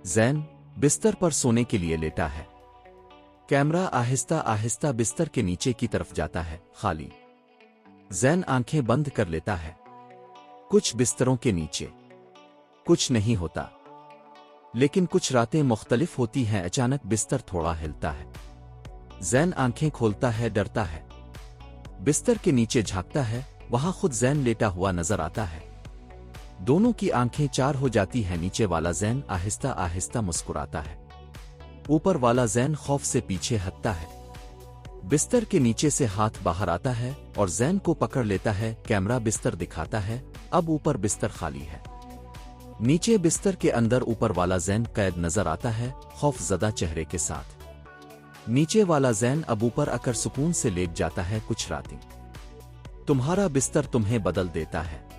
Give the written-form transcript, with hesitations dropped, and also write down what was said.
जैन बिस्तर पर सोने के लिए लेटा है। कैमरा आहिस्ता आहिस्ता बिस्तर के नीचे की तरफ जाता है, खाली। जैन आंखें बंद कर लेता है। कुछ बिस्तरों के नीचे कुछ नहीं होता, लेकिन कुछ रातें मुख्तलिफ होती हैं। अचानक बिस्तर थोड़ा हिलता है। जैन आंखें खोलता है, डरता है। बिस्तर के नीचे झांकता है, वहां खुद जैन लेटा हुआ नजर आता है। दोनों की आंखें चार हो जाती हैं। नीचे वाला जैन आहिस्ता आहिस्ता मुस्कुराता है। ऊपर वाला जैन खौफ से पीछे हटता है। बिस्तर के नीचे से हाथ बाहर आता है और जैन को पकड़ लेता है। कैमरा बिस्तर दिखाता है, अब ऊपर बिस्तर खाली है। नीचे बिस्तर के अंदर ऊपर वाला जैन कैद नजर आता है, खौफजदा चेहरे के साथ। नीचे वाला जैन अब ऊपर आकर सुकून से लेट जाता है। कुछ रातें तुम्हारा बिस्तर तुम्हें बदल देता है।